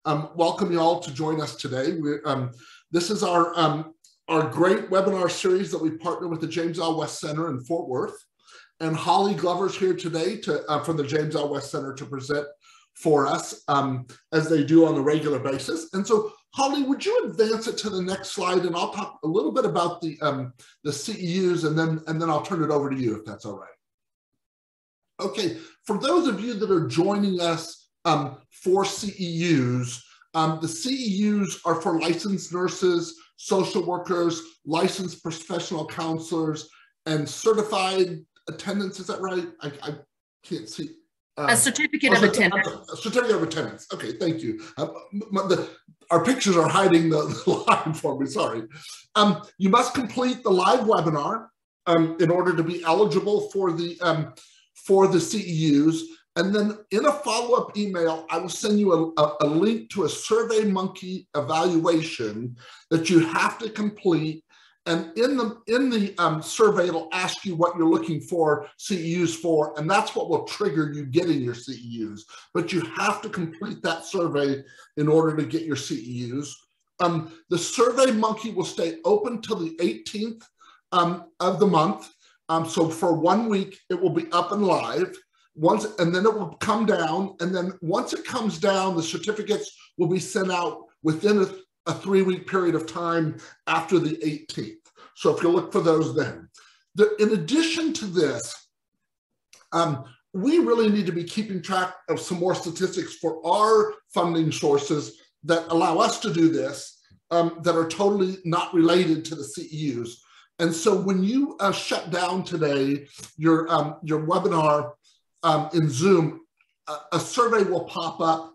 welcome you all to join us today. This is our great webinar series that we partner with the James L. West Center in Fort Worth. And Hollie Glover's here today from the James L. West Center to present for us as they do on a regular basis. And so, Hollie, would you advance it to the next slide, and I'll talk a little bit about the CEUs, and then I'll turn it over to you if that's all right. Okay, for those of you that are joining us for CEUs, the CEUs are for licensed nurses, social workers, licensed professional counselors, and certified attendants. Is that right? I can't see. A certificate of attendance. A certificate of attendance. Okay, thank you. Our pictures are hiding the line for me, sorry. You must complete the live webinar in order to be eligible for the CEUs. And then in a follow-up email, I will send you a link to a SurveyMonkey evaluation that you have to complete. And in the survey, it'll ask you what you're looking for CEUs for, and that's what will trigger you getting your CEUs. But you have to complete that survey in order to get your CEUs. The SurveyMonkey will stay open till the 18th of the month. So for 1 week, it will be up and live. And then it will come down. And then once it comes down, the certificates will be sent out within a 3-week period of time after the 18th. So if you look for those then. In addition to this, we really need to be keeping track of some more statistics for our funding sources that allow us to do this, that are totally not related to the CEUs. And so when you shut down today your webinar in Zoom, a survey will pop up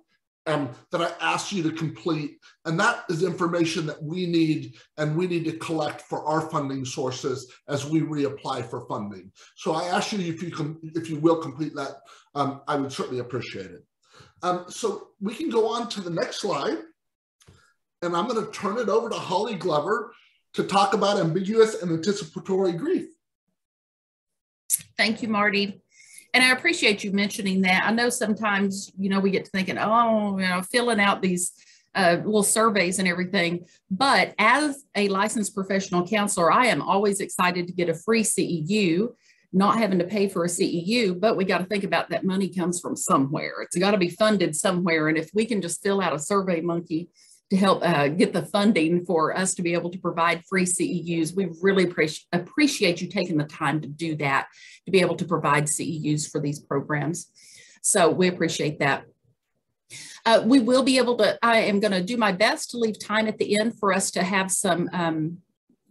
that I asked you to complete, and that is information that we need, and we need to collect for our funding sources as we reapply for funding. So I ask you if you will complete that. I would certainly appreciate it. So we can go on to the next slide, and I'm going to turn it over to Hollie Glover to talk about ambiguous and anticipatory grief. Thank you, Marty. And I appreciate you mentioning that. I know sometimes, we get to thinking, oh, filling out these little surveys and everything. But as a licensed professional counselor, I am always excited to get a free CEU, not having to pay for a CEU. But we got to think about that money comes from somewhere. It's got to be funded somewhere. And if we can just fill out a SurveyMonkey to help get the funding for us to be able to provide free CEUs, we really appreciate you taking the time to do that, to be able to provide CEUs for these programs. So we appreciate that. We will be able to, I am going to do my best to leave time at the end for us to have some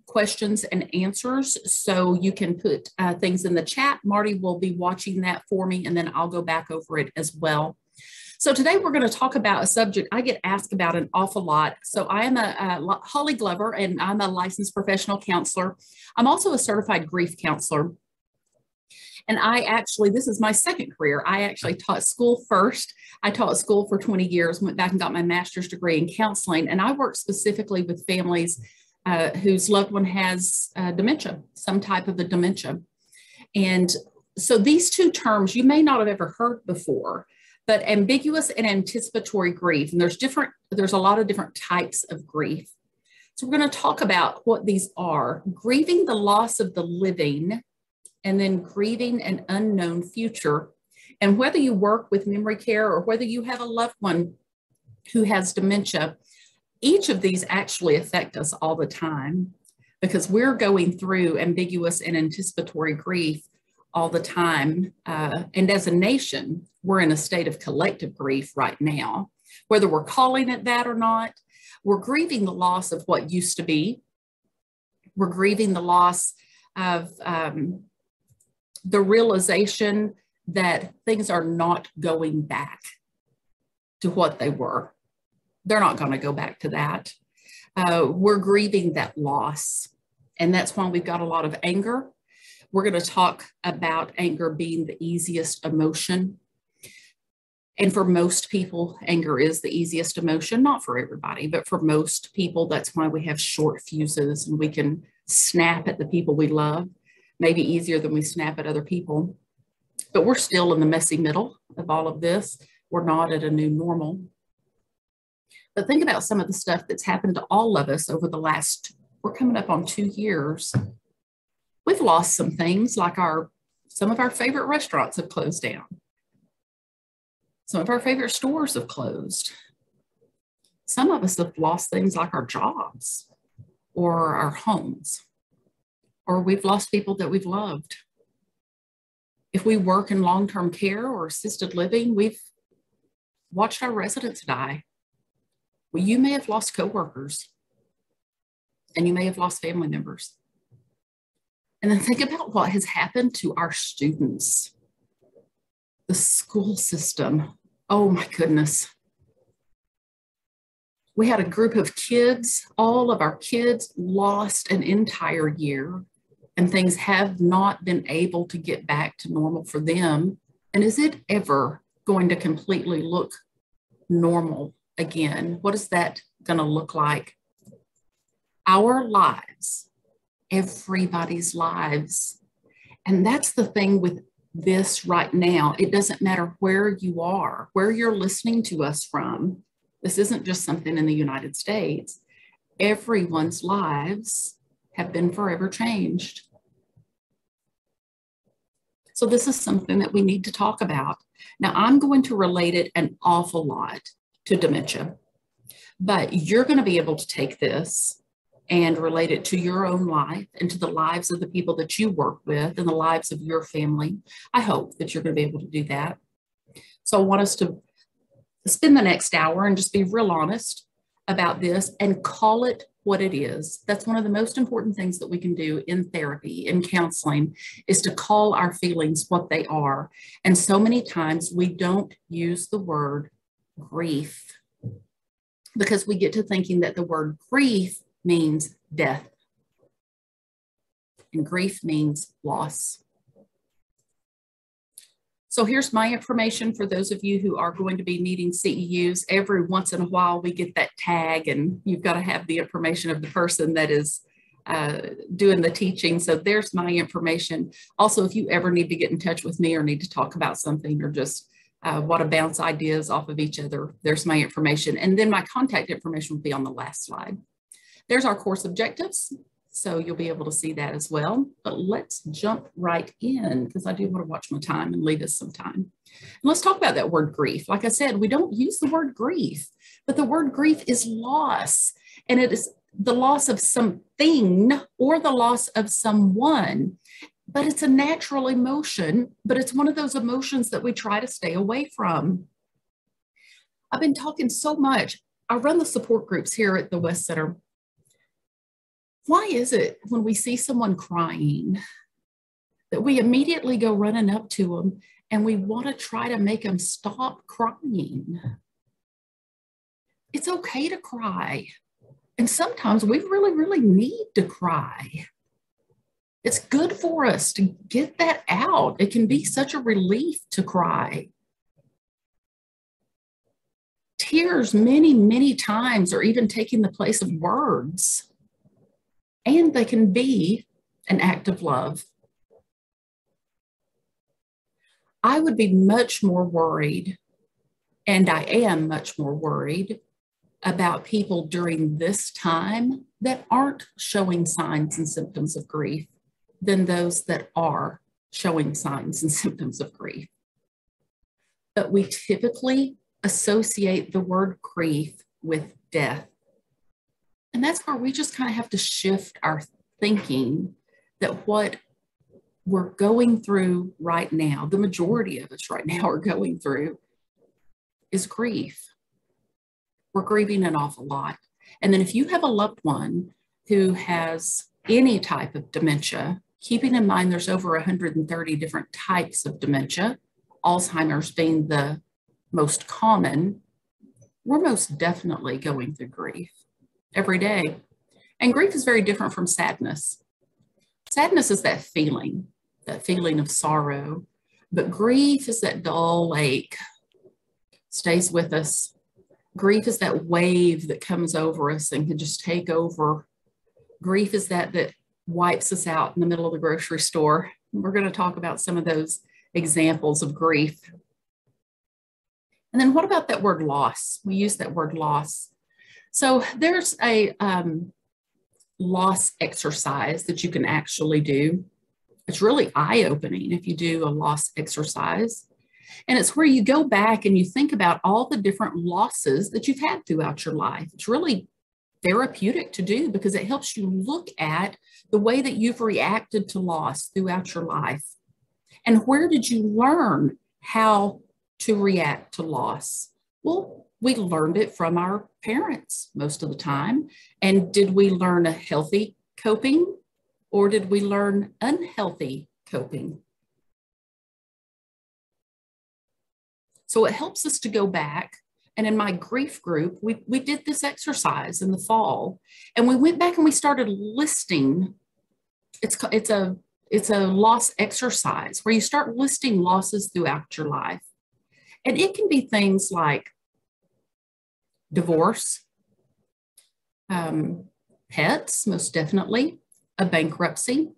questions and answers. So you can put things in the chat. Marty will be watching that for me, and then I'll go back over it as well. So today we're going to talk about a subject I get asked about an awful lot. So I am a Hollie Glover, and I'm a licensed professional counselor. I'm also a certified grief counselor. And this is my second career. I actually taught school first. I taught school for 20 years, went back and got my master's degree in counseling. And I work specifically with families whose loved one has dementia, some type of a dementia. And so these two terms you may not have ever heard before, but ambiguous and anticipatory grief. And there's a lot of different types of grief. So we're going to talk about what these are: grieving the loss of the living, and then grieving an unknown future. And whether you work with memory care or whether you have a loved one who has dementia, each of these actually affect us all the time, because we're going through ambiguous and anticipatory grief all the time. And as a nation, we're in a state of collective grief right now, whether we're calling it that or not. We're grieving the loss of what used to be. We're grieving the loss of the realization that things are not going back to what they were. They're not going to go back to that. We're grieving that loss. And that's why we've got a lot of anger. We're going to talk about anger being the easiest emotion. And for most people, anger is the easiest emotion, not for everybody, but for most people. That's why we have short fuses and we can snap at the people we love, maybe easier than we snap at other people. But we're still in the messy middle of all of this. We're not at a new normal. But think about some of the stuff that's happened to all of us over the last, we're coming up on 2 years. We've lost some things, like some of our favorite restaurants have closed down. Some of our favorite stores have closed. Some of us have lost things like our jobs or our homes, or we've lost people that we've loved. If we work in long-term care or assisted living, we've watched our residents die. Well, you may have lost coworkers, and you may have lost family members. And then think about what has happened to our students, the school system. Oh my goodness. We had a group of kids, all of our kids lost an entire year, and things have not been able to get back to normal for them. And is it ever going to completely look normal again? What is that going to look like? Our lives, everybody's lives. And that's the thing with this right now. It doesn't matter where you are, where you're listening to us from. This isn't just something in the United States. Everyone's lives have been forever changed. So this is something that we need to talk about. Now, I'm going to relate it an awful lot to dementia, but you're going to be able to take this and relate it to your own life and to the lives of the people that you work with and the lives of your family. I hope that you're going to be able to do that. So I want us to spend the next hour and just be real honest about this and call it what it is. That's one of the most important things that we can do in therapy, in counseling, is to call our feelings what they are. And so many times we don't use the word grief because we get to thinking that the word grief means death, and grief means loss. So here's my information for those of you who are going to be needing CEUs. Every once in a while, we get that tag, and you've got to have the information of the person that is doing the teaching. So there's my information. Also, if you ever need to get in touch with me or need to talk about something or just want to bounce ideas off of each other, there's my information. And then my contact information will be on the last slide. There's our course objectives. So you'll be able to see that as well. But let's jump right in because I do want to watch my time and leave us some time. And let's talk about that word grief. Like I said, we don't use the word grief, but the word grief is loss. And it is the loss of something or the loss of someone. But it's a natural emotion, but it's one of those emotions that we try to stay away from. I've been talking so much. I run the support groups here at the West Center. Why is it when we see someone crying that we immediately go running up to them and we want to try to make them stop crying? It's okay to cry. And sometimes we really, really need to cry. It's good for us to get that out. It can be such a relief to cry. Tears many, many times are even taking the place of words. And they can be an act of love. I would be much more worried, and I am much more worried about people during this time that aren't showing signs and symptoms of grief than those that are showing signs and symptoms of grief. But we typically associate the word grief with death. And that's where we just kind of have to shift our thinking that what we're going through right now, the majority of us right now are going through, is grief. We're grieving an awful lot. And then if you have a loved one who has any type of dementia, keeping in mind there's over 130 different types of dementia, Alzheimer's being the most common, we're most definitely going through grief every day. And grief is very different from sadness. Sadness is that feeling of sorrow, but grief is that dull ache, stays with us. Grief is that wave that comes over us and can just take over. Grief is that wipes us out in the middle of the grocery store. We're going to talk about some of those examples of grief. And then what about that word loss? We use that word loss. So there's a loss exercise that you can actually do. It's really eye-opening if you do a loss exercise. And it's where you go back and you think about all the different losses that you've had throughout your life. It's really therapeutic to do because it helps you look at the way that you've reacted to loss throughout your life. And where did you learn how to react to loss? Well, we learned it from our parents most of the time. And did we learn a healthy coping or did we learn unhealthy coping? So it helps us to go back. And in my grief group, we did this exercise in the fall, and we went back and we started listing. It's a loss exercise where you start listing losses throughout your life. And it can be things like divorce, pets, most definitely, a bankruptcy,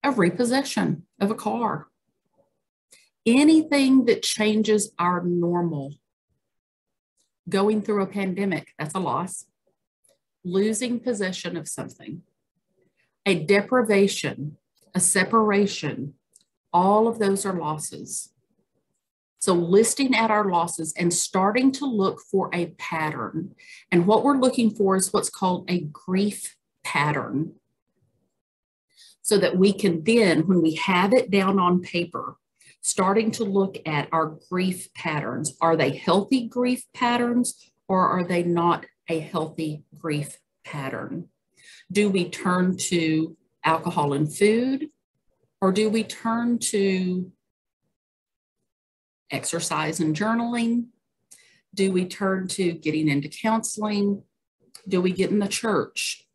a repossession of a car, anything that changes our normal. Going through a pandemic, that's a loss. Losing possession of something, a deprivation, a separation, all of those are losses. So listing out our losses and starting to look for a pattern. And what we're looking for is what's called a grief pattern. So that we can then, when we have it down on paper, starting to look at our grief patterns. Are they healthy grief patterns or are they not a healthy grief pattern? Do we turn to alcohol and food or do we turn to exercise and journaling? Do we turn to getting into counseling? Do we get in the church?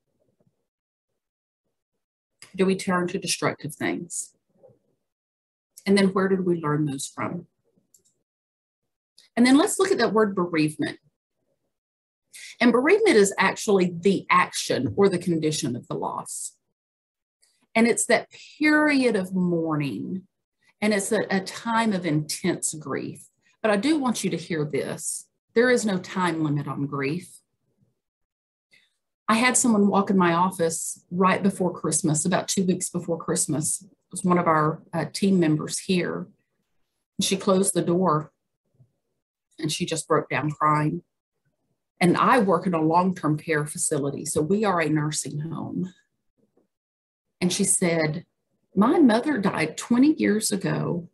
Do we turn to destructive things? And then where did we learn those from? And then let's look at that word bereavement. And bereavement is actually the action or the condition of the loss. And it's that period of mourning. And it's a time of intense grief. But I do want you to hear this. There is no time limit on grief. I had someone walk in my office right before Christmas, about 2 weeks before Christmas. It was one of our team members here. And she closed the door and she just broke down crying. And I work in a long-term care facility, so we are a nursing home. And she said, my mother died 20 years ago,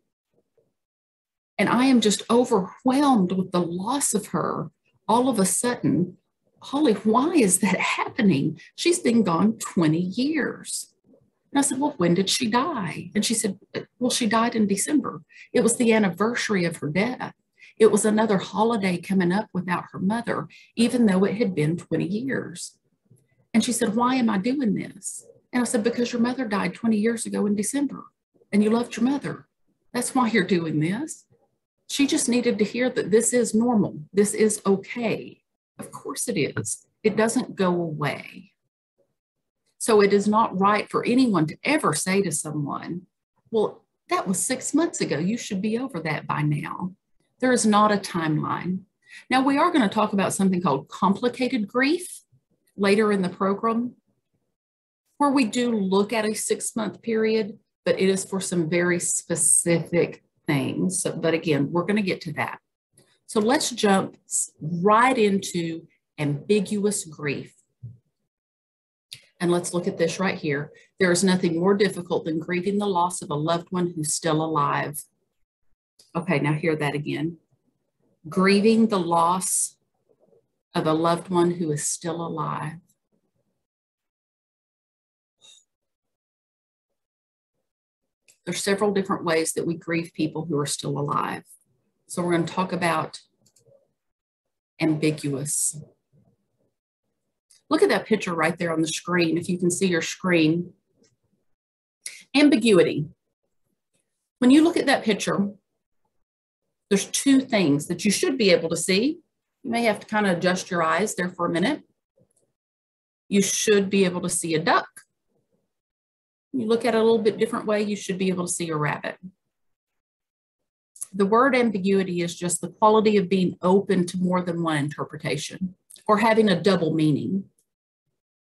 and I am just overwhelmed with the loss of her all of a sudden. Hollie, why is that happening? She's been gone 20 years. And I said, well, when did she die? And she said, well, she died in December. It was the anniversary of her death. It was another holiday coming up without her mother, even though it had been 20 years. And she said, why am I doing this? And I said, because your mother died 20 years ago in December and you loved your mother. That's why you're doing this. She just needed to hear that this is normal. This is okay. Of course it is. It doesn't go away. So it is not right for anyone to ever say to someone, well, that was 6 months ago. You should be over that by now. There is not a timeline. Now, we are going to talk about something called complicated grief later in the program, where we do look at a 6-month period, but it is for some very specific things. So, but again, we're going to get to that. So let's jump right into ambiguous grief. And let's look at this right here. There is nothing more difficult than grieving the loss of a loved one who's still alive. Okay, now hear that again. Grieving the loss of a loved one who is still alive. There's several different ways that we grieve people who are still alive. So we're going to talk about ambiguous. Look at that picture right there on the screen, if you can see your screen. Ambiguity. When you look at that picture, there's two things that you should be able to see. You may have to kind of adjust your eyes there for a minute. You should be able to see a duck. You look at it a little bit different way, you should be able to see a rabbit. The word ambiguity is just the quality of being open to more than one interpretation. or having a double meaning.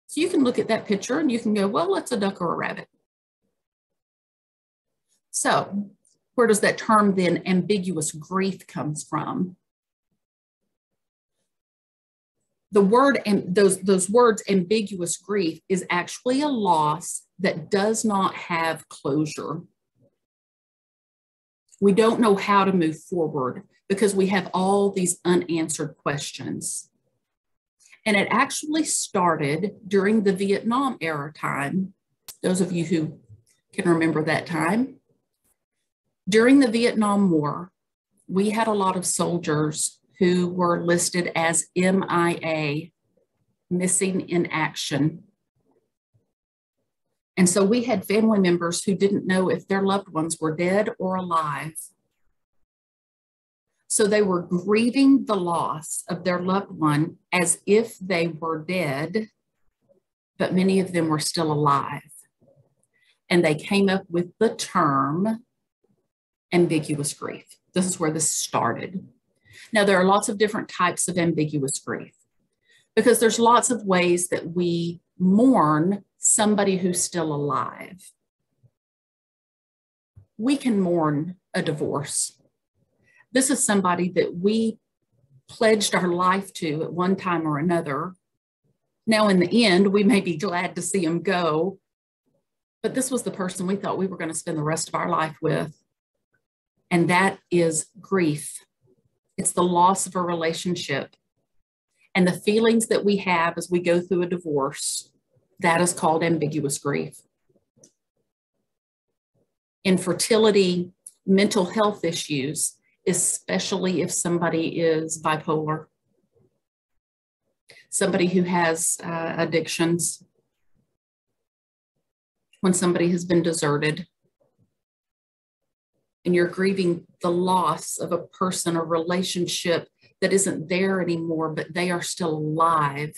So you can look at that picture and you can go, well, it's a duck or a rabbit. So where does that term then ambiguous grief comes from? The word and those words ambiguous grief is actually a loss that does not have closure. We don't know how to move forward because we have all these unanswered questions. And it actually started during the Vietnam era time. Those of you who can remember that time. During the Vietnam War, we had a lot of soldiers who were listed as MIA, missing in action. And so we had family members who didn't know if their loved ones were dead or alive. So they were grieving the loss of their loved one as if they were dead, but many of them were still alive. And they came up with the term ambiguous grief. This is where this started. Now, there are lots of different types of ambiguous grief because there's lots of ways that we mourn somebody who's still alive. We can mourn a divorce. This is somebody that we pledged our life to at one time or another. Now, in the end, we may be glad to see them go, but this was the person we thought we were going to spend the rest of our life with. And that is grief. It's the loss of a relationship. And the feelings that we have as we go through a divorce, that is called ambiguous grief. Infertility, mental health issues, especially if somebody is bipolar, somebody who has addictions, when somebody has been deserted, and you're grieving the loss of a person or relationship that isn't there anymore, but they are still alive.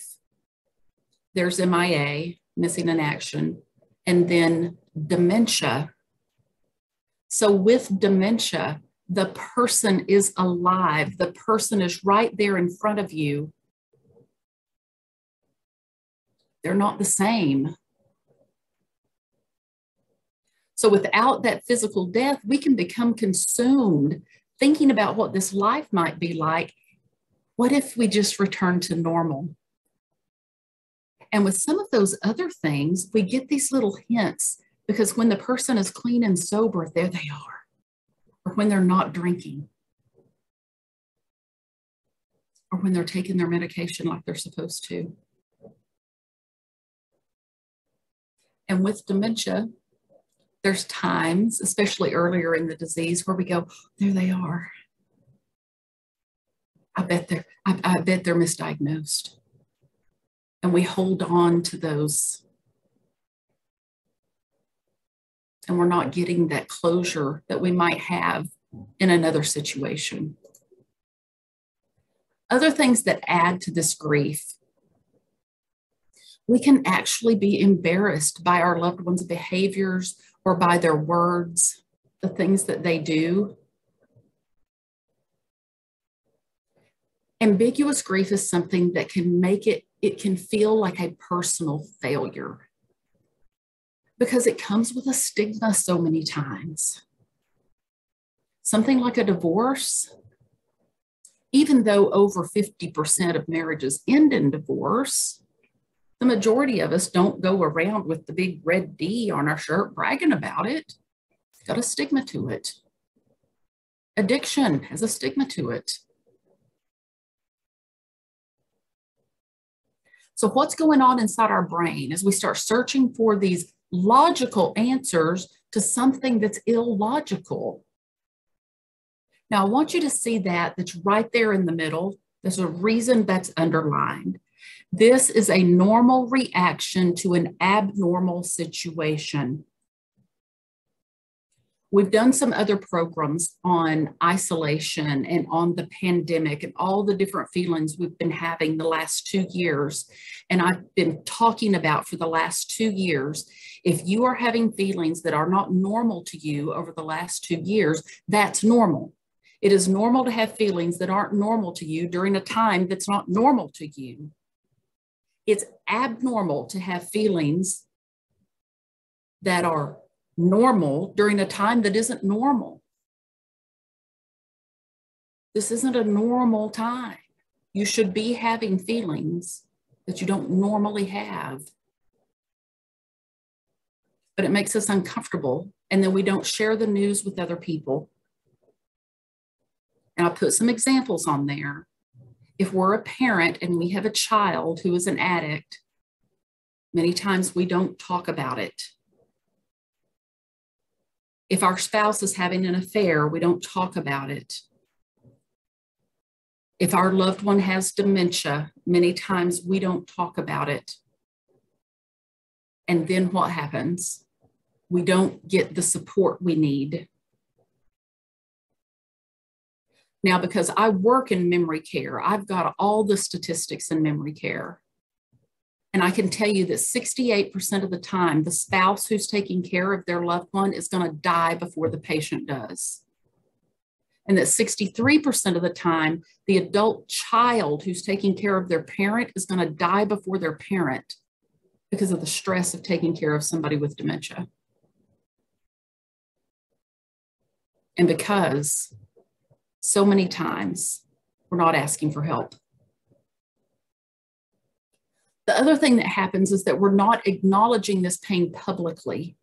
There's MIA, missing in action, and then dementia. So with dementia, the person is alive. The person is right there in front of you. They're not the same. So without that physical death, we can become consumed thinking about what this life might be like. What if we just return to normal? And with some of those other things, we get these little hints because when the person is clean and sober, there they are. Or when they're not drinking. Or when they're taking their medication like they're supposed to. And with dementia, there's times, especially earlier in the disease, where we go, there they are. I bet they're misdiagnosed. And we hold on to those. And we're not getting that closure that we might have in another situation. Other things that add to this grief, we can actually be embarrassed by our loved ones' behaviors or by their words, the things that they do. Ambiguous grief is something that can make it can feel like a personal failure because it comes with a stigma so many times. Something like a divorce, even though over 50% of marriages end in divorce, the majority of us don't go around with the big red D on our shirt bragging about it. It's got a stigma to it. Addiction has a stigma to it. So what's going on inside our brain as we start searching for these logical answers to something that's illogical? Now, I want you to see that's right there in the middle. There's a reason that's underlined. This is a normal reaction to an abnormal situation. We've done some other programs on isolation and on the pandemic and all the different feelings we've been having the last 2 years. And I've been talking about for the last 2 years, if you are having feelings that are not normal to you over the last 2 years, that's normal. It is normal to have feelings that aren't normal to you during a time that's not normal to you. It's abnormal to have feelings that are normal during a time that isn't normal. This isn't a normal time. You should be having feelings that you don't normally have. But it makes us uncomfortable, and then we don't share the news with other people. And I'll put some examples on there. If we're a parent and we have a child who is an addict, many times we don't talk about it. If our spouse is having an affair, we don't talk about it. If our loved one has dementia, many times we don't talk about it. And then what happens? We don't get the support we need. Now, because I work in memory care, I've got all the statistics in memory care. And I can tell you that 68% of the time, the spouse who's taking care of their loved one is going to die before the patient does. And that 63% of the time, the adult child who's taking care of their parent is going to die before their parent because of the stress of taking care of somebody with dementia. And because so many times we're not asking for help. The other thing that happens is that we're not acknowledging this pain publicly.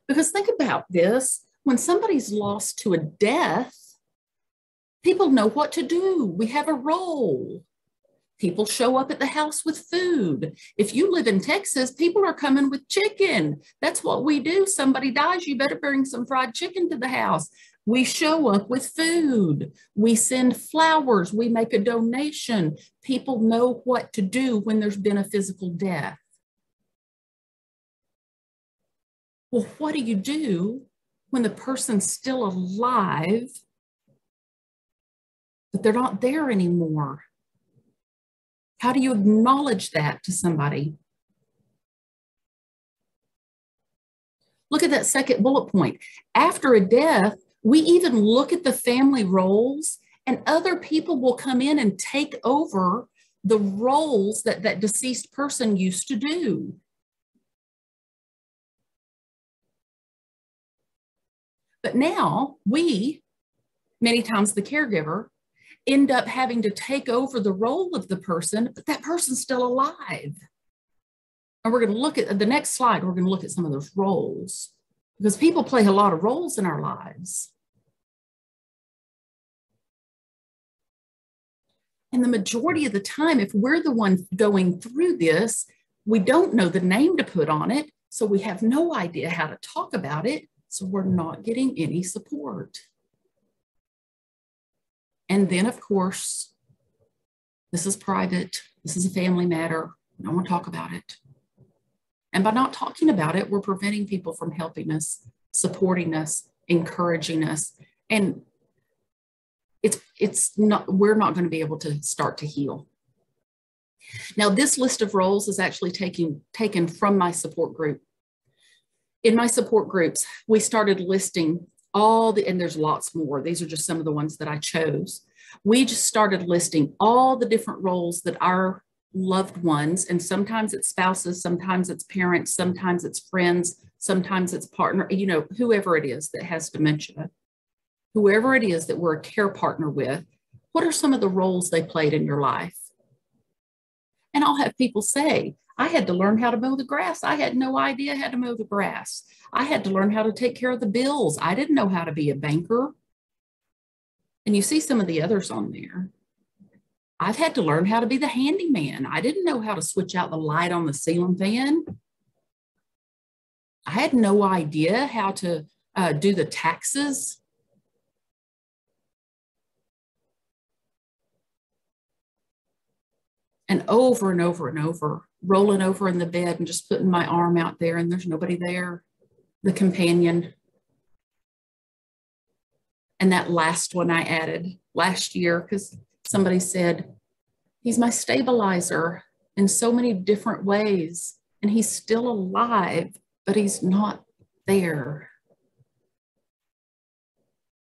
Because think about this, when somebody's lost to a death, people know what to do. We have a role. People show up at the house with food. If you live in Texas, people are coming with chicken. That's what we do. Somebody dies, you better bring some fried chicken to the house. We show up with food. We send flowers. We make a donation. People know what to do when there's been a physical death. Well, what do you do when the person's still alive, but they're not there anymore? How do you acknowledge that to somebody? Look at that second bullet point. After a death, we even look at the family roles, and other people will come in and take over the roles that that deceased person used to do. But now we, many times the caregiver, end up having to take over the role of the person, but that person's still alive. And we're going to look at the next slide. We're going to look at some of those roles, because people play a lot of roles in our lives. And the majority of the time, if we're the one going through this, we don't know the name to put on it. So we have no idea how to talk about it. So we're not getting any support. And then, of course, this is private. This is a family matter. We don't want to talk about it. And by not talking about it, we're preventing people from helping us, supporting us, encouraging us. And we're not going to be able to start to heal. Now, this list of roles is actually taken from my support group. In my support groups, we started listing and there's lots more. These are just some of the ones that I chose. We just started listing all the different roles that our loved ones, and sometimes it's spouses, sometimes it's parents, sometimes it's friends, sometimes it's partner, whoever it is that has dementia, whoever it is that we're a care partner with, what are some of the roles they played in your life? And I'll have people say, I had to learn how to mow the grass. I had no idea how to mow the grass. I had to learn how to take care of the bills. I didn't know how to be a banker. And you see some of the others on there. I've had to learn how to be the handyman. I didn't know how to switch out the light on the ceiling fan. I had no idea how to do the taxes. And over and over and over, rolling over in the bed and just putting my arm out there and there's nobody there, the companion. And that last one I added last year because somebody said, he's my stabilizer in so many different ways and he's still alive, but he's not there.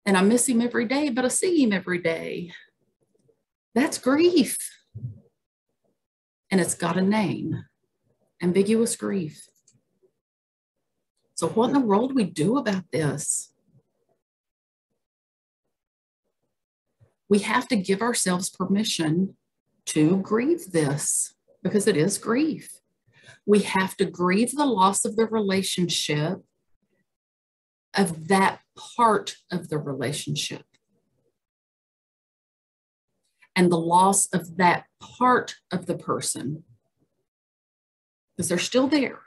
And I miss him every day, but I see him every day. That's grief. And it's got a name, ambiguous grief. So what in the world do we do about this? We have to give ourselves permission to grieve this, because it is grief. We have to grieve the loss of the relationship, of that part of the relationship, and the loss of that part of the person, because they're still there.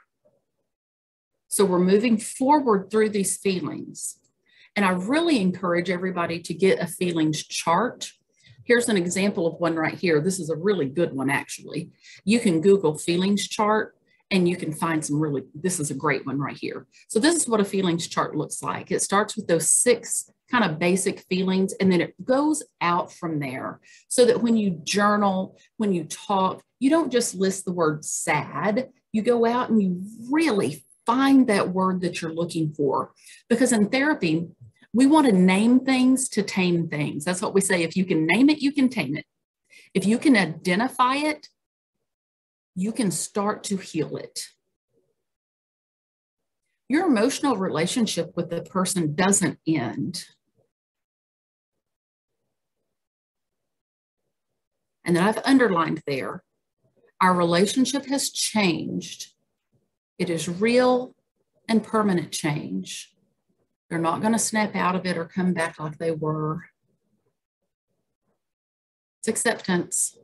So we're moving forward through these feelings. And I really encourage everybody to get a feelings chart. Here's an example of one right here. This is a really good one, actually. You can Google feelings chart and you can find some really, this is a great one right here. So this is what a feelings chart looks like. It starts with those 6 kind of basic feelings, and then it goes out from there, so that when you journal, when you talk, you don't just list the word sad. You go out and you really find that word that you're looking for. Because in therapy, we want to name things to tame things. That's what we say. If you can name it, you can tame it. If you can identify it, you can start to heal it. Your emotional relationship with the person doesn't end. And then I've underlined there, our relationship has changed. It is real and permanent change. They're not going to snap out of it or come back like they were. It's acceptance.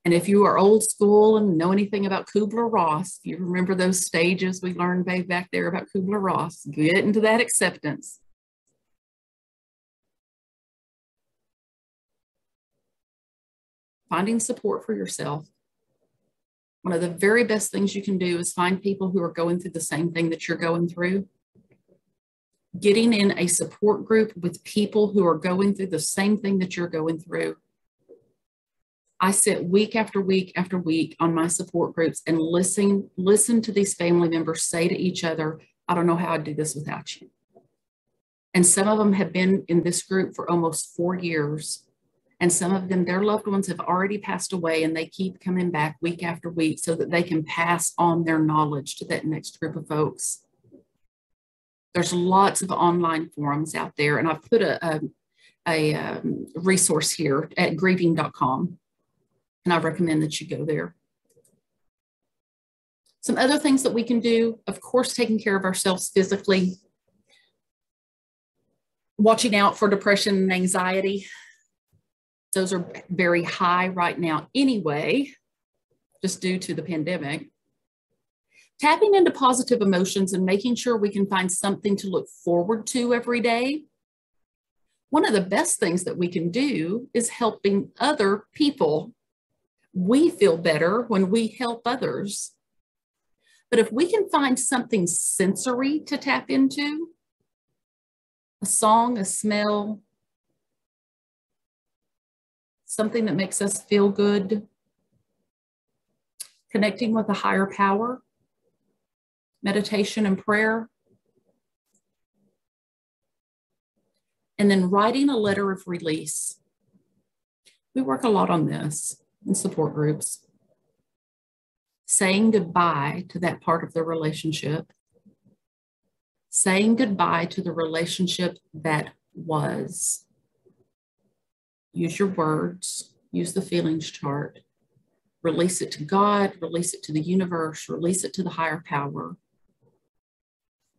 And if you are old school and know anything about Kubler-Ross, if you remember those stages we learned way back there about Kubler-Ross, get into that acceptance. Finding support for yourself. One of the very best things you can do is find people who are going through the same thing that you're going through. Getting in a support group with people who are going through the same thing that you're going through. I sit week after week after week on my support groups and listen to these family members say to each other, I don't know how I'd do this without you. And some of them have been in this group for almost 4 years. And some of them, their loved ones have already passed away, and they keep coming back week after week so that they can pass on their knowledge to that next group of folks. There's lots of online forums out there, and I've put a resource here at grieving.com, and I recommend that you go there. Some other things that we can do, of course, taking care of ourselves physically, watching out for depression and anxiety. Those are very high right now anyway, just due to the pandemic. Tapping into positive emotions and making sure we can find something to look forward to every day. One of the best things that we can do is helping other people. We feel better when we help others. But if we can find something sensory to tap into, a song, a smell, something that makes us feel good, connecting with a higher power, meditation and prayer, and then writing a letter of release. We work a lot on this in support groups. Saying goodbye to that part of the relationship, saying goodbye to the relationship that was. Use your words, use the feelings chart, release it to God, release it to the universe, release it to the higher power.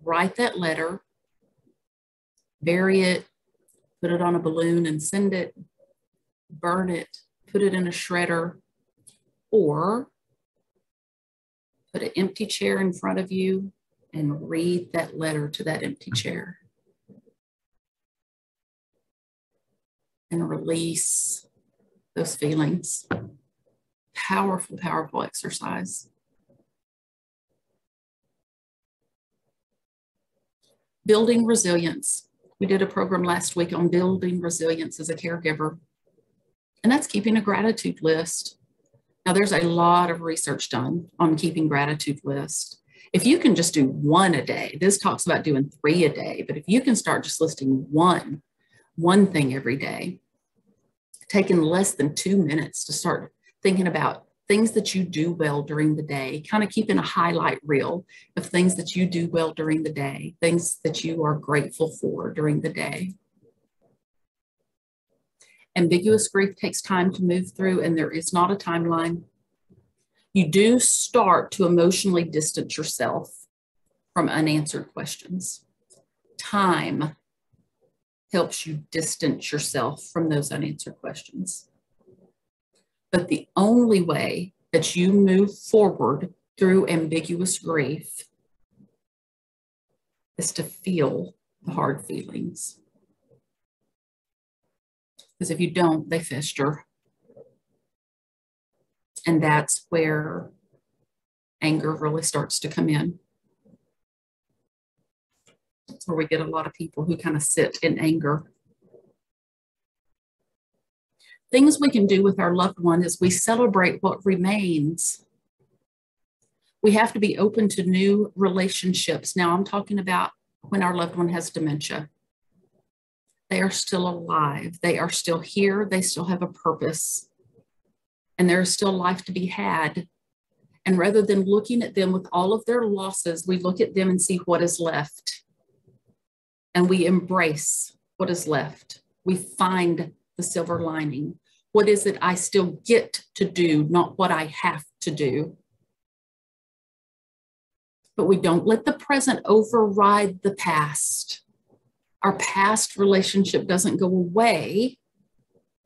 Write that letter, bury it, put it on a balloon and send it, burn it, put it in a shredder, or put an empty chair in front of you and read that letter to that empty chair. And release those feelings. Powerful, powerful exercise. Building resilience. We did a program last week on building resilience as a caregiver, and that's keeping a gratitude list. Now, there's a lot of research done on keeping gratitude lists. If you can just do one a day, this talks about doing 3 a day, but if you can start just listing one thing every day, taking less than 2 minutes to start thinking about things that you do well during the day, kind of keeping a highlight reel of things that you do well during the day, things that you are grateful for during the day. Ambiguous grief takes time to move through, and there is not a timeline. You do start to emotionally distance yourself from unanswered questions. Time helps you distance yourself from those unanswered questions. But the only way that you move forward through ambiguous grief is to feel the hard feelings. Because if you don't, they fester. And that's where anger really starts to come in. That's where we get a lot of people who kind of sit in anger. Things we can do with our loved one is we celebrate what remains. We have to be open to new relationships. Now, I'm talking about when our loved one has dementia. They are still alive. They are still here. They still have a purpose. And there is still life to be had. And rather than looking at them with all of their losses, we look at them and see what is left. And we embrace what is left. We find the silver lining. What is it I still get to do, not what I have to do? But we don't let the present override the past. Our past relationship doesn't go away.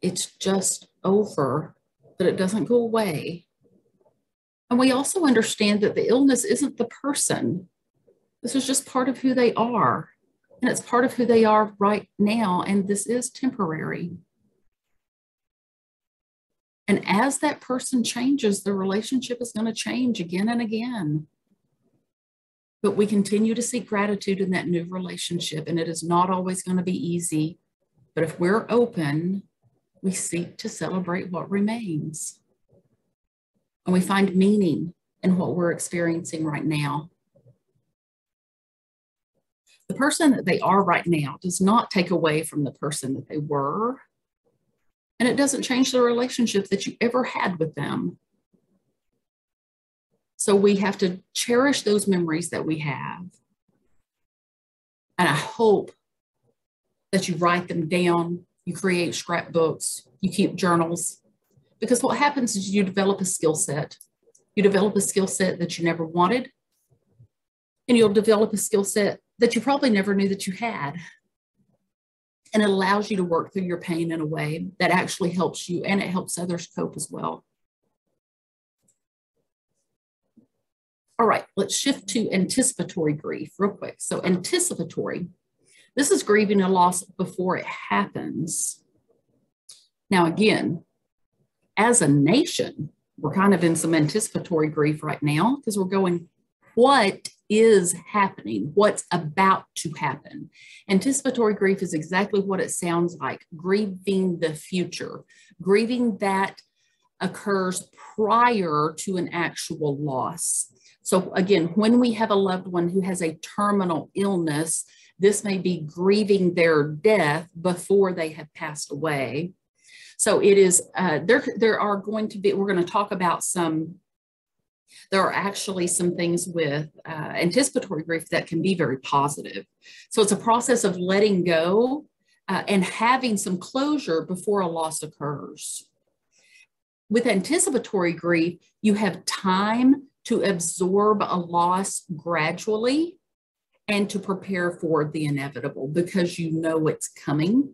It's just over, but it doesn't go away. And we also understand that the illness isn't the person. This is just part of who they are. And it's part of who they are right now. And this is temporary. And as that person changes, the relationship is going to change again and again. But we continue to seek gratitude in that new relationship. And it is not always going to be easy. But if we're open, we seek to celebrate what remains. And we find meaning in what we're experiencing right now. The person that they are right now does not take away from the person that they were. And it doesn't change the relationship that you ever had with them. So we have to cherish those memories that we have. And I hope that you write them down, you create scrapbooks, you keep journals. Because what happens is you develop a skill set. You develop a skill set that you never wanted. And you'll develop a skill set that you probably never knew that you had. And it allows you to work through your pain in a way that actually helps you, and it helps others cope as well. All right, let's shift to anticipatory grief real quick. So anticipatory, this is grieving a loss before it happens. Now, again, as a nation, we're kind of in some anticipatory grief right now because we're going, what is happening? What's about to happen? Anticipatory grief is exactly what it sounds like, grieving the future, grieving that occurs prior to an actual loss. So again, when we have a loved one who has a terminal illness, this may be grieving their death before they have passed away. So it is, there are going to be, we're going to talk about there are actually some things with anticipatory grief that can be very positive. So it's a process of letting go and having some closure before a loss occurs. With anticipatory grief, you have time to absorb a loss gradually and to prepare for the inevitable because you know it's coming.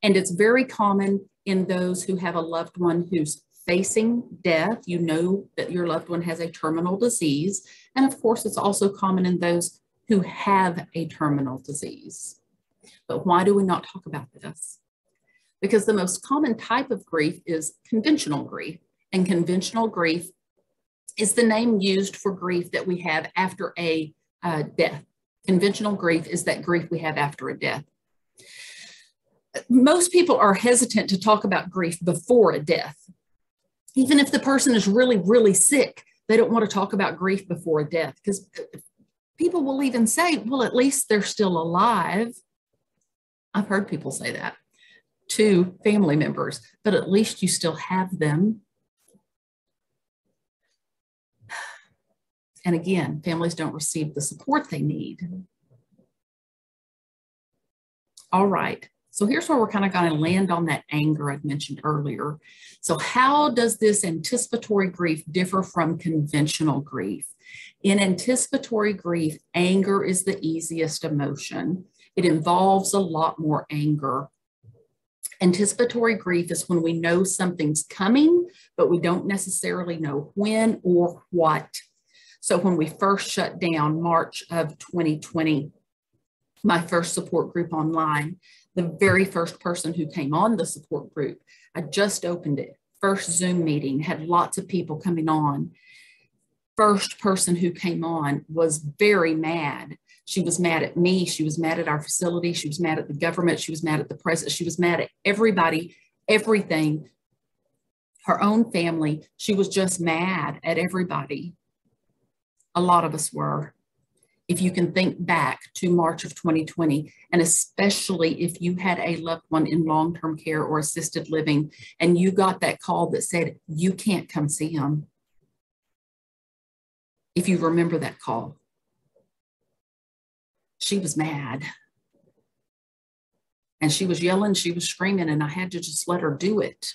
And it's very common in those who have a loved one who's facing death. You know that your loved one has a terminal disease. And of course, it's also common in those who have a terminal disease. But why do we not talk about this? Because the most common type of grief is conventional grief. And conventional grief is the name used for grief that we have after a death. Conventional grief is that grief we have after a death. Most people are hesitant to talk about grief before a death. Even if the person is really, really sick, They don't want to talk about grief before a death because people will even say, well, at least they're still alive. I've heard people say that to family members, but at least you still have them. And again, families don't receive the support they need. All right. So here's where we're kind of going to land on that anger I'd mentioned earlier. So how does this anticipatory grief differ from conventional grief? In anticipatory grief, anger is the easiest emotion. It involves a lot more anger. Anticipatory grief is when we know something's coming, but we don't necessarily know when or what. So when we first shut down March of 2020, my first support group online, the very first person who came on the support group, I just opened it, first Zoom meeting, had lots of people coming on. First person who came on was very mad. She was mad at me. She was mad at our facility. She was mad at the government. She was mad at the president. She was mad at everybody, everything, her own family. She was just mad at everybody. A lot of us were. If you can think back to March of 2020, and especially if you had a loved one in long-term care or assisted living, and you got that call that said, you can't come see him. If you remember that call, she was mad. And she was yelling, she was screaming, and I had to just let her do it.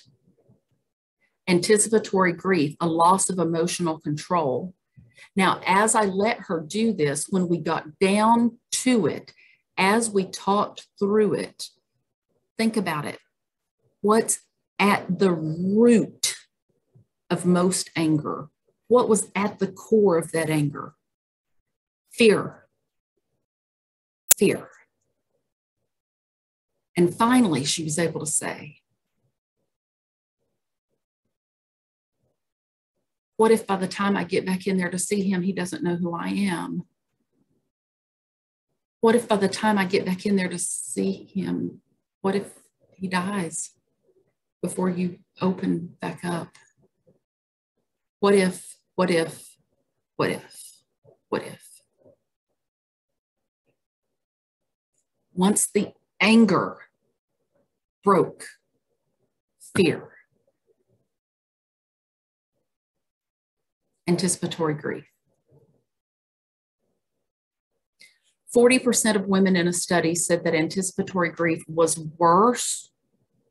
Anticipatory grief, a loss of emotional control. Now, as I let her do this, when we got down to it, as we talked through it, think about it. What's at the root of most anger? What was at the core of that anger? Fear. Fear. And finally, she was able to say, what if by the time I get back in there to see him, he doesn't know who I am? What if by the time I get back in there to see him, what if he dies before you open back up? What if, what if, what if, what if? Once the anger broke, fear. Anticipatory grief. 40% of women in a study said that anticipatory grief was worse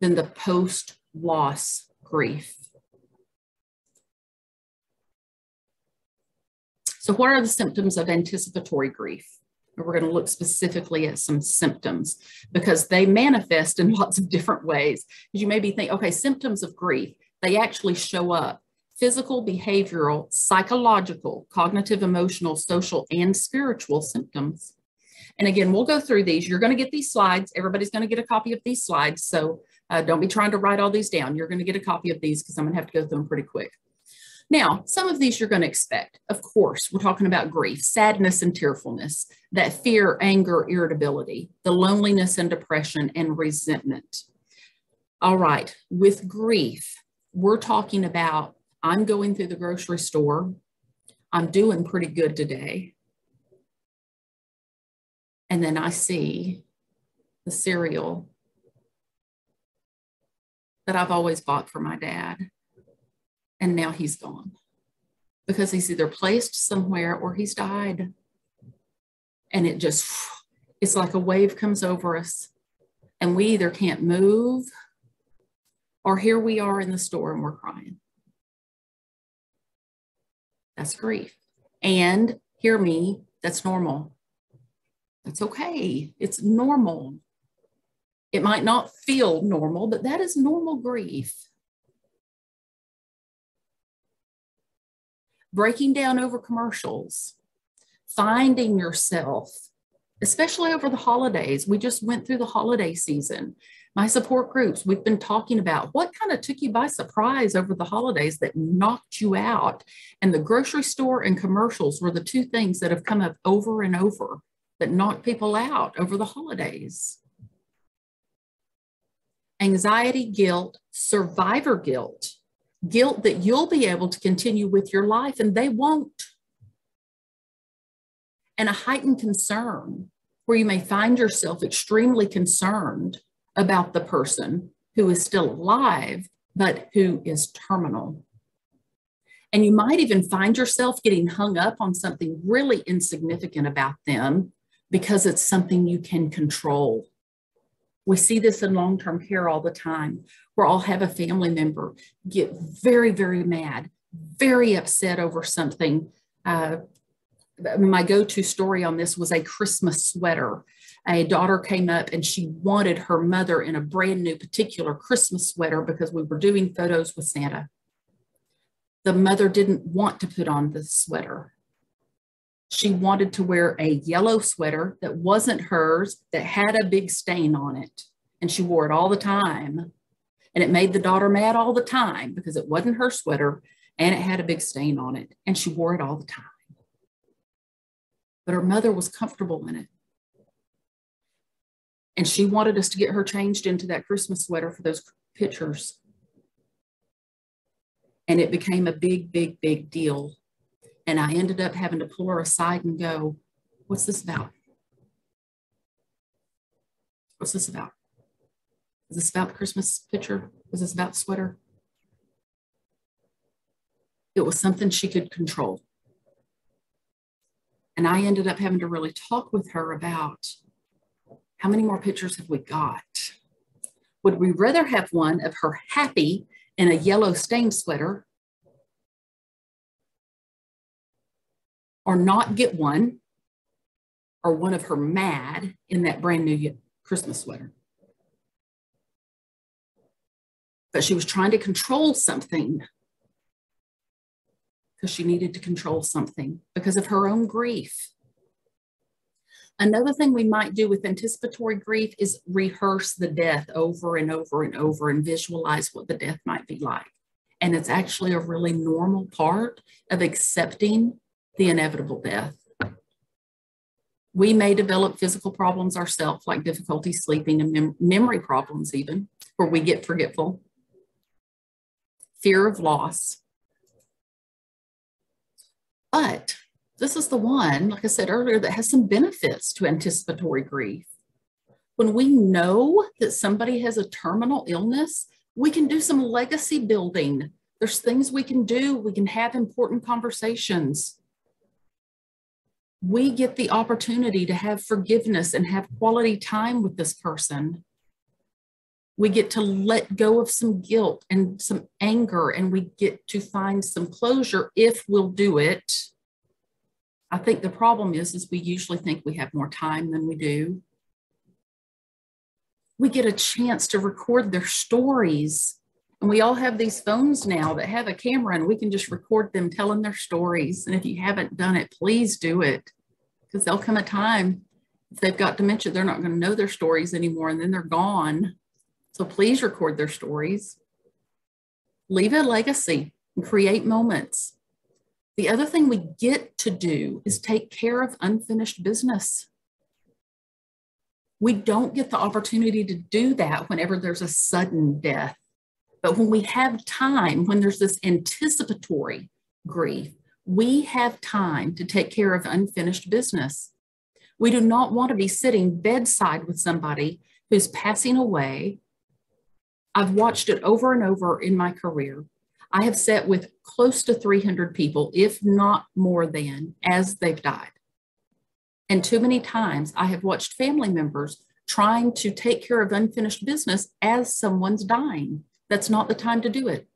than the post-loss grief. So what are the symptoms of anticipatory grief? We're going to look specifically at some symptoms because they manifest in lots of different ways. You may be thinking, okay, symptoms of grief, they actually show up. Physical, behavioral, psychological, cognitive, emotional, social, and spiritual symptoms. And again, we'll go through these. You're going to get these slides. Everybody's going to get a copy of these slides. So don't be trying to write all these down. You're going to get a copy of these because I'm going to have to go through them pretty quick. Now, some of these you're going to expect. Of course, we're talking about grief, sadness and tearfulness, that fear, anger, irritability, the loneliness and depression, and resentment. All right, with grief, we're talking about I'm going through the grocery store. I'm doing pretty good today. And then I see the cereal that I've always bought for my dad. And now he's gone because he's either placed somewhere or he's died. And it's like a wave comes over us and we either can't move or here we are in the store and we're crying. That's grief. And hear me, that's normal. That's okay. It's normal. It might not feel normal, but that is normal grief. Breaking down over commercials, finding yourself, especially over the holidays. We just went through the holiday season. My support groups, we've been talking about what kind of took you by surprise over the holidays that knocked you out. And the grocery store and commercials were the two things that have come up over and over that knocked people out over the holidays. Anxiety, guilt, survivor guilt, guilt that you'll be able to continue with your life and they won't, and a heightened concern where you may find yourself extremely concerned about the person who is still alive, but who is terminal. And you might even find yourself getting hung up on something really insignificant about them because it's something you can control. We see this in long-term care all the time, where I'll have a family member get very, very mad, very upset over something. My go-to story on this was a Christmas sweater. A daughter came up and she wanted her mother in a brand new particular Christmas sweater because we were doing photos with Santa. The mother didn't want to put on the sweater. She wanted to wear a yellow sweater that wasn't hers, that had a big stain on it. And she wore it all the time. And it made the daughter mad all the time because it wasn't her sweater and it had a big stain on it. And she wore it all the time. But her mother was comfortable in it. And she wanted us to get her changed into that Christmas sweater for those pictures. And it became a big, big, big deal. And I ended up having to pull her aside and go, what's this about? What's this about? Is this about the Christmas picture? Was this about the sweater? It was something she could control. And I ended up having to really talk with her about how many more pictures have we got? Would we rather have one of her happy in a yellow stained sweater, or not get one, or one of her mad in that brand new Christmas sweater? But she was trying to control something because she needed to control something because of her own grief. Another thing we might do with anticipatory grief is rehearse the death over and over and over and visualize what the death might be like. And it's actually a really normal part of accepting the inevitable death. We may develop physical problems ourselves, like difficulty sleeping and memory problems even, where we get forgetful, fear of loss. But this is the one, like I said earlier, that has some benefits to anticipatory grief. When we know that somebody has a terminal illness, we can do some legacy building. There's things we can do. We can have important conversations. We get the opportunity to have forgiveness and have quality time with this person. We get to let go of some guilt and some anger, and we get to find some closure if we'll do it. I think the problem is we usually think we have more time than we do. We get a chance to record their stories. And we all have these phones now that have a camera, and we can just record them telling their stories. And if you haven't done it, please do it. Because there'll come a time, if they've got dementia, they're not going to know their stories anymore, and then they're gone. So please record their stories. Leave a legacy and create moments. The other thing we get to do is take care of unfinished business. We don't get the opportunity to do that whenever there's a sudden death. But when we have time, when there's this anticipatory grief, we have time to take care of unfinished business. We do not want to be sitting bedside with somebody who's passing away. I've watched it over and over in my career. I have sat with close to 300 people, if not more than, as they've died. And too many times I have watched family members trying to take care of unfinished business as someone's dying. That's not the time to do it.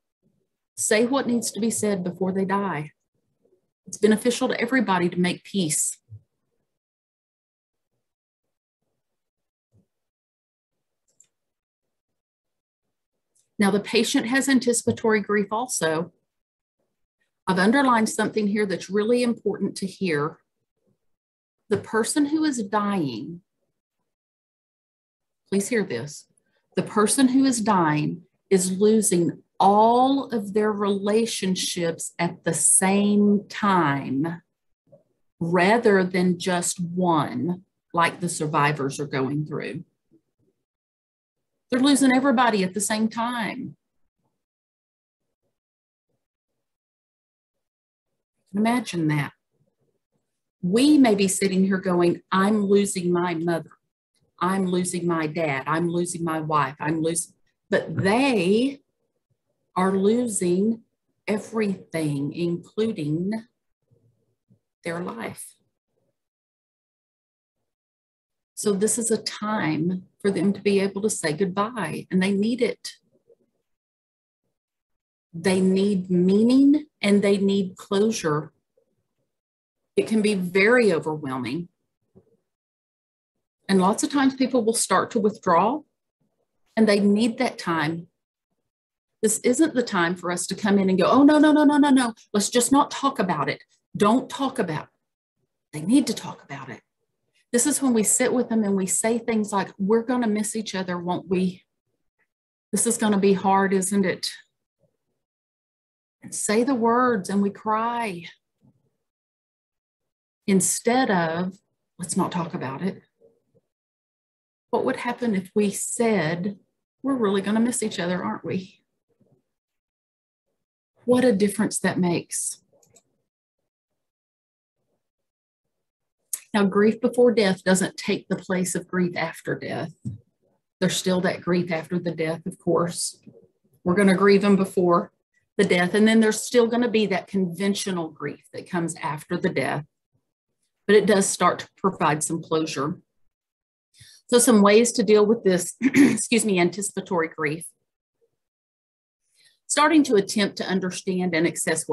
Say what needs to be said before they die. It's beneficial to everybody to make peace. Now, the patient has anticipatory grief also. I've underlined something here that's really important to hear. The person who is dying, please hear this. The person who is dying is losing all of their relationships at the same time, rather than just one, like the survivors are going through. They're losing everybody at the same time. Imagine that. We may be sitting here going, I'm losing my mother. I'm losing my dad. I'm losing my wife. But they are losing everything, including their life. So this is a time for them to be able to say goodbye, and they need it. They need meaning and they need closure. It can be very overwhelming. And lots of times people will start to withdraw, and they need that time. This isn't the time for us to come in and go, oh, no. Let's just not talk about it. Don't talk about it. They need to talk about it. This is when we sit with them and we say things like, we're going to miss each other, won't we? This is going to be hard, isn't it? And say the words and we cry. Instead of, let's not talk about it. What would happen if we said, we're really going to miss each other, aren't we? What a difference that makes. Now, grief before death doesn't take the place of grief after death. There's still that grief after the death, of course. We're going to grieve them before the death, and then there's still going to be that conventional grief that comes after the death. But it does start to provide some closure. So some ways to deal with this, anticipatory grief. Starting to attempt to understand and access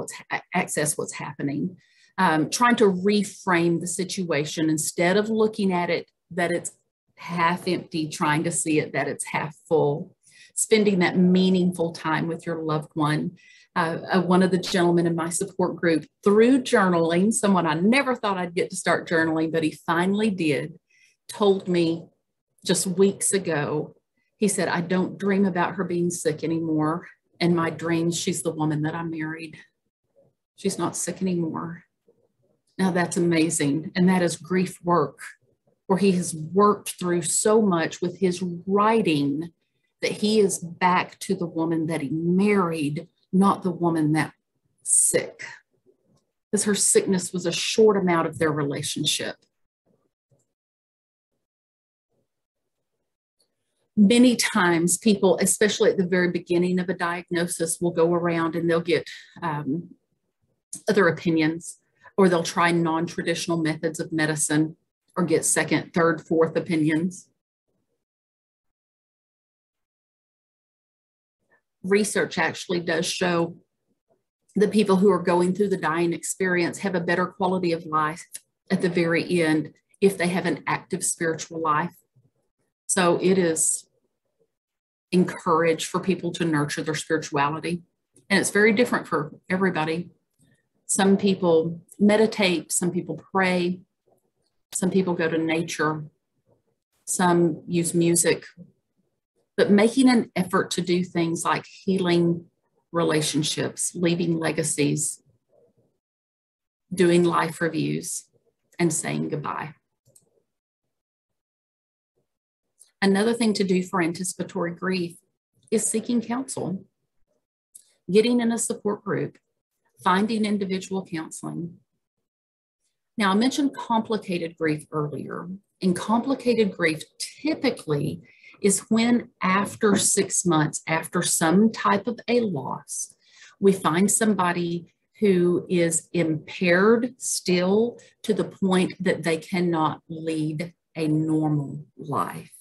what's happening. Trying to reframe the situation instead of looking at it that it's half empty, trying to see it that it's half full. Spending that meaningful time with your loved one. One of the gentlemen in my support group, through journaling, someone I never thought I'd get to start journaling, but he finally did, told me just weeks ago, he said, I don't dream about her being sick anymore. In my dreams, she's the woman that I married. She's not sick anymore. Now that's amazing. And that is grief work, where he has worked through so much with his writing that he is back to the woman that he married, not the woman that's sick. Because her sickness was a short amount of their relationship. Many times people, especially at the very beginning of a diagnosis, will go around and they'll get other opinions, or they'll try non-traditional methods of medicine, or get second, third, fourth opinions. Research actually does show that people who are going through the dying experience have a better quality of life at the very end if they have an active spiritual life. So it is encouraged for people to nurture their spirituality. And it's very different for everybody. Some people meditate, some people pray, some people go to nature, some use music, but making an effort to do things like healing relationships, leaving legacies, doing life reviews, and saying goodbye. Another thing to do for anticipatory grief is seeking counsel, getting in a support group, finding individual counseling. Now, I mentioned complicated grief earlier, and complicated grief typically is when after 6 months, after some type of a loss, we find somebody who is impaired still to the point that they cannot lead a normal life,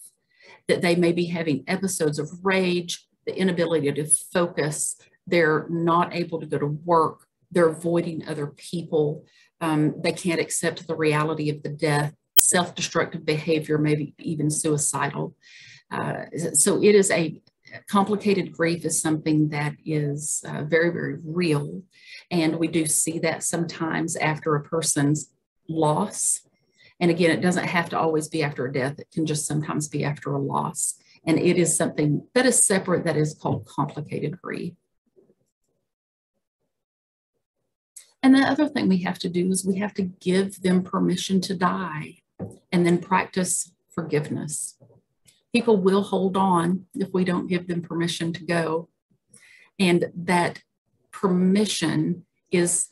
that they may be having episodes of rage, the inability to focus, they're not able to go to work, they're avoiding other people, they can't accept the reality of the death, self-destructive behavior, maybe even suicidal. So it is a complicated grief is something that is very, very real. And we do see that sometimes after a person's loss. And again, it doesn't have to always be after a death. It can just sometimes be after a loss. And it is something that is separate that is called complicated grief. And the other thing we have to do is we have to give them permission to die and then practice forgiveness. People will hold on if we don't give them permission to go. And that permission is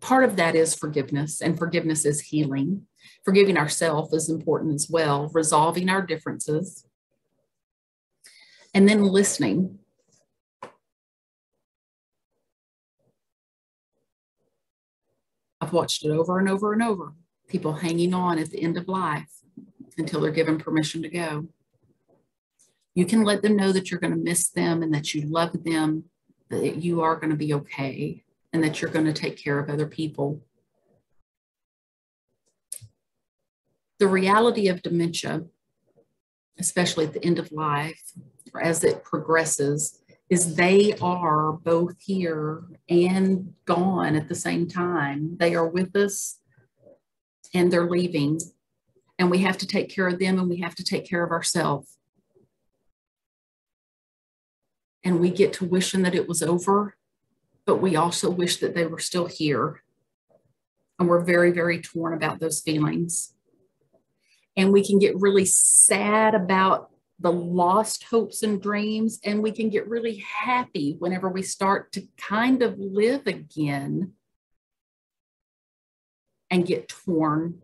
part of that is forgiveness, and forgiveness is healing. Forgiving ourselves is important as well, resolving our differences, and then listening. I've watched it over and over and over. People hanging on at the end of life until they're given permission to go. You can let them know that you're going to miss them and that you love them, that you are going to be okay, and that you're going to take care of other people. The reality of dementia, especially at the end of life, or as it progresses, is they are both here and gone at the same time. They are with us and they're leaving, and we have to take care of them and we have to take care of ourselves. And we get to wishing that it was over, but we also wish that they were still here. And we're very, very torn about those feelings. And we can get really sad about the lost hopes and dreams, and we can get really happy whenever we start to kind of live again and get torn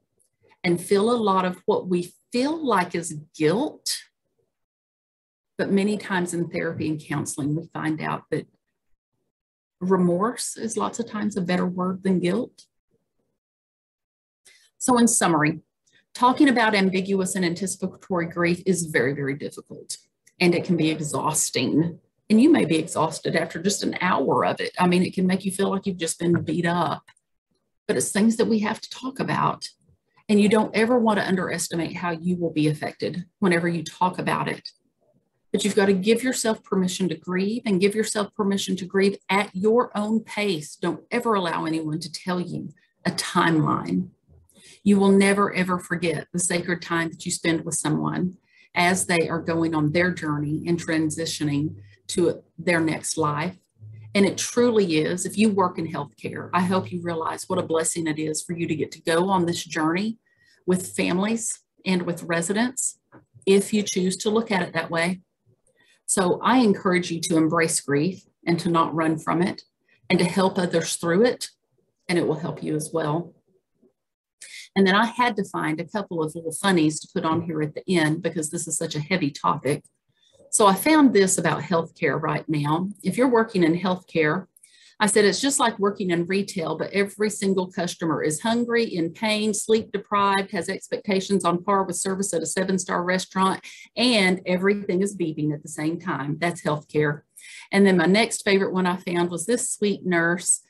and feel a lot of what we feel like is guilt. But many times in therapy and counseling, we find out that remorse is lots of times a better word than guilt. So in summary, talking about ambiguous and anticipatory grief is very, very difficult, and it can be exhausting. And you may be exhausted after just an hour of it. I mean, it can make you feel like you've just been beat up, but it's things that we have to talk about. And you don't ever want to underestimate how you will be affected whenever you talk about it. But you've got to give yourself permission to grieve, and give yourself permission to grieve at your own pace. Don't ever allow anyone to tell you a timeline. You will never, ever forget the sacred time that you spend with someone as they are going on their journey and transitioning to their next life. And it truly is, if you work in healthcare, I hope you realize what a blessing it is for you to get to go on this journey with families and with residents, if you choose to look at it that way. So I encourage you to embrace grief and to not run from it, and to help others through it, and it will help you as well. And then I had to find a couple of little funnies to put on here at the end, because this is such a heavy topic. So I found this about healthcare right now. If you're working in healthcare, I said it's just like working in retail, but every single customer is hungry, in pain, sleep deprived, has expectations on par with service at a 7-star restaurant, and everything is beeping at the same time. That's healthcare. And then my next favorite one I found was this sweet nurse.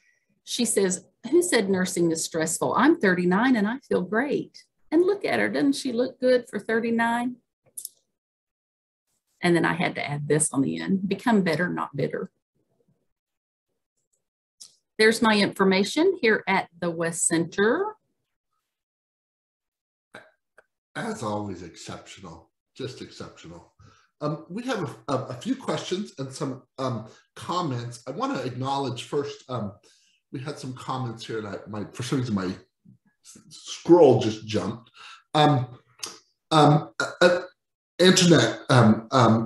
She says, "Who said nursing is stressful? I'm 39 and I feel great." And look at her, doesn't she look good for 39? And then I had to add this on the end: become better, not bitter. There's my information here at the West Center. As always, exceptional, just exceptional. We have a few questions and some comments. I want to acknowledge first, we had some comments here that for some reason my scroll just jumped. Antoinette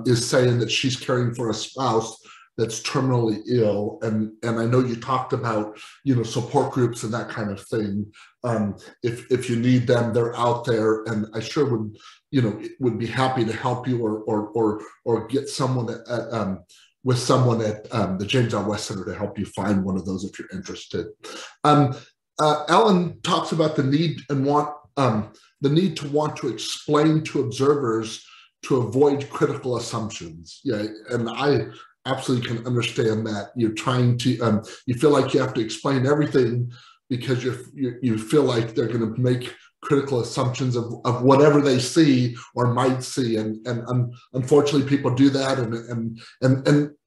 is saying that she's caring for a spouse that's terminally ill, and I know you talked about, you know, support groups and that kind of thing. If you need them, they're out there, and I sure would, you know, would be happy to help you or get someone with someone at the James R. West Center to help you find one of those if you're interested. Ellen talks about the need and the need to want to explain to observers to avoid critical assumptions. Yeah, and I absolutely can understand that. You're trying to, you feel like you have to explain everything because you feel like they're going to make critical assumptions of whatever they see or might see, and unfortunately people do that, and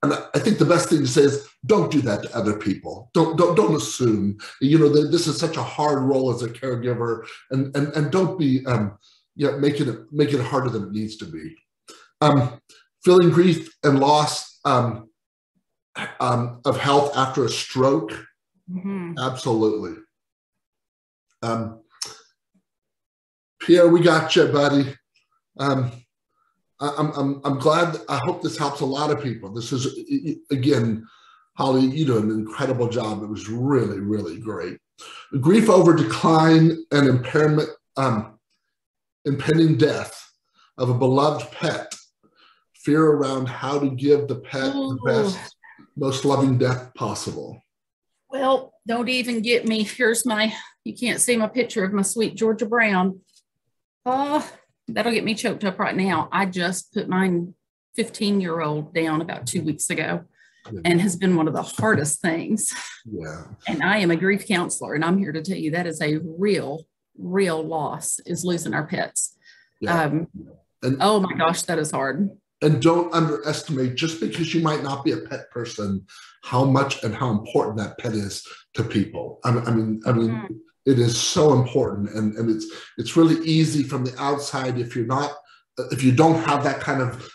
I think the best thing to say is don't do that to other people. Don't assume. You know, this is such a hard role as a caregiver, and don't be make it harder than it needs to be. Feeling grief and loss of health after a stroke, absolutely. Pierre, we got you, buddy. I'm glad. I hope this helps a lot of people. This is, again, Hollie, you do an incredible job. It was really, really great. Grief over decline and impairment, impending death of a beloved pet. Fear around how to give the pet the best, most loving death possible. Well, don't even get me. Here's you can't see my picture of my sweet Georgia Brown. Oh, that'll get me choked up right now. I just put my 15-year-old down about 2 weeks ago, and has been one of the hardest things. Yeah. And I am a grief counselor, and I'm here to tell you that is a real loss, is losing our pets. Yeah. And, oh my gosh, that is hard. And don't underestimate, just because you might not be a pet person, how much and how important that pet is to people. I mean, it is so important, and it's really easy from the outside if you don't have that kind of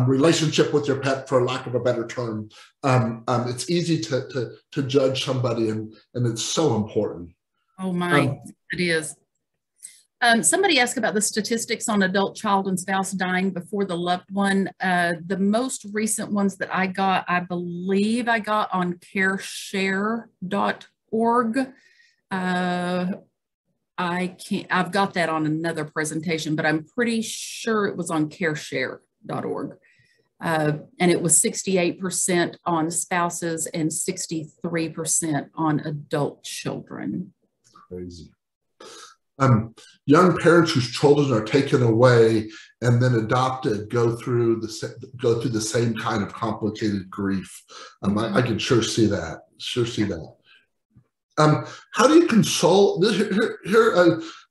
relationship with your pet, for lack of a better term. It's easy to judge somebody, and it's so important. Oh my, it is. Somebody asked about the statistics on adult, child, and spouse dying before the loved one. The most recent ones that I got, I believe I got on careshare.org. I've got that on another presentation, but I'm pretty sure it was on careshare.org. And it was 68% on spouses and 63% on adult children. Crazy. Young parents whose children are taken away and then adopted go through the same kind of complicated grief. I can sure see that. How do you console?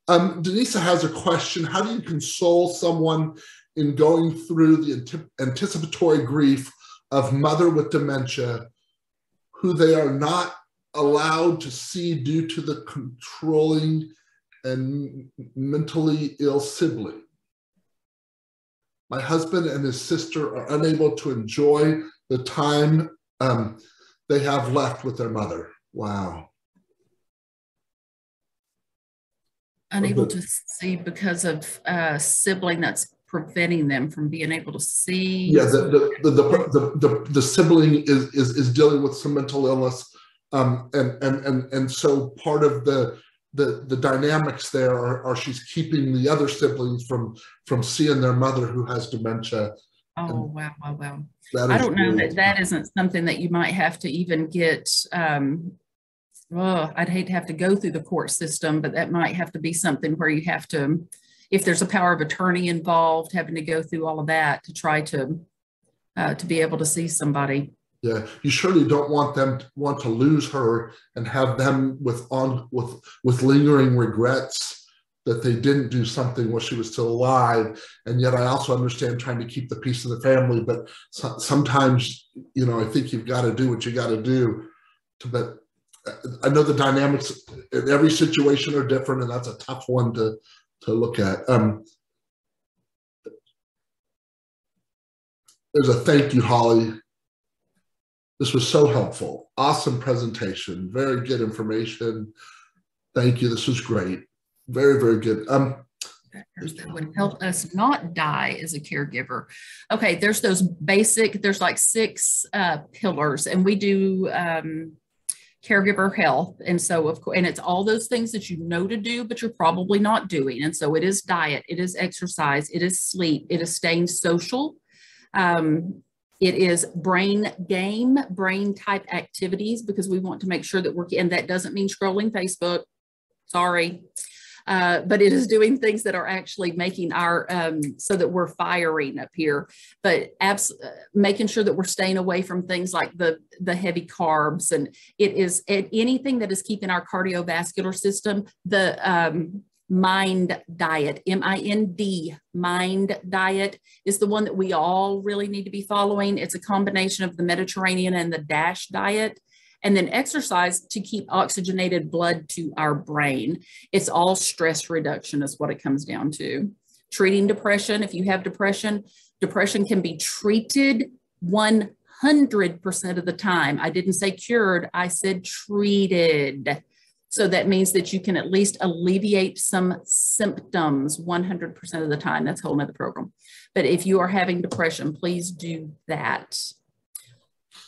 Denisa has a question. How do you console someone in going through the anticipatory grief of mother with dementia, who they are not allowed to see due to the controlling and mentally ill sibling? My husband and his sister are unable to enjoy the time they have left with their mother. Wow. Unable to see because of a sibling that's preventing them from being able to see. Yeah, the sibling is dealing with some mental illness, and so part of the dynamics there are she's keeping the other siblings from seeing their mother who has dementia. Oh, wow. I don't know that isn't something that you might have to even get, I'd hate to have to go through the court system, but that might have to be something where you have to, if there's a power of attorney involved, having to go through all of that to try to be able to see somebody. Yeah, you surely don't want to lose her and have them with lingering regrets that they didn't do something while she was still alive. And yet I also understand trying to keep the peace of the family, but sometimes, I think you've got to do what you got to do. But I know the dynamics in every situation are different, and that's a tough one to look at. There's a thank you, Hollie. This was so helpful. Awesome presentation. Very good information. Thank you. This was great. Very, very good. That would help us not die as a caregiver. Okay, there's those basic, there's like 6 pillars, and we do caregiver health. And so, of course, and it's all those things that you know to do, but you're probably not doing. And so it is diet, it is exercise, it is sleep, it is staying social. It is brain type activities, because we want to make sure that and that doesn't mean scrolling Facebook, sorry. But it is doing things that are actually making our, so that we're firing up here, but making sure that we're staying away from things like the heavy carbs. And it is anything that is keeping our cardiovascular system, the MIND diet, MIND, MIND diet is the one that we all really need to be following. It's a combination of the Mediterranean and the DASH diet. And then exercise to keep oxygenated blood to our brain. It's all stress reduction is what it comes down to. Treating depression. If you have depression, depression can be treated 100% of the time. I didn't say cured, I said treated. So that means that you can at least alleviate some symptoms 100% of the time. That's a whole nother program. But if you are having depression, please do that.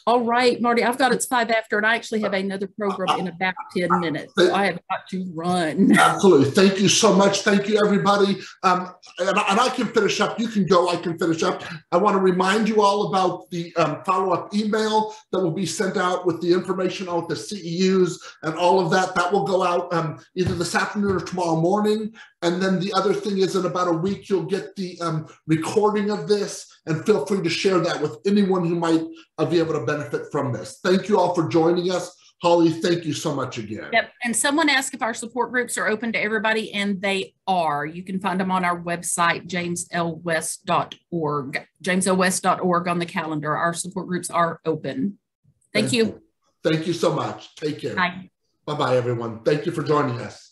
All right, Marty, I've got it's 5 after, and I actually have another program in about 10 minutes. So I have got to run. Absolutely. Thank you so much. Thank you, everybody. And I can finish up. You can go. I can finish up. I want to remind you all about the follow-up email that will be sent out with the information on the CEUs and all of that. That will go out either this afternoon or tomorrow morning. And then the other thing is in about a week, you'll get the recording of this, and feel free to share that with anyone who might be able to benefit from this. Thank you all for joining us. Holly, thank you so much again. Yep. And someone asked if our support groups are open to everybody, and they are. You can find them on our website, jameslwest.org, jameslwest.org on the calendar. Our support groups are open. Thank you. Thank you so much. Take care. Bye. Bye-bye, everyone. Thank you for joining us.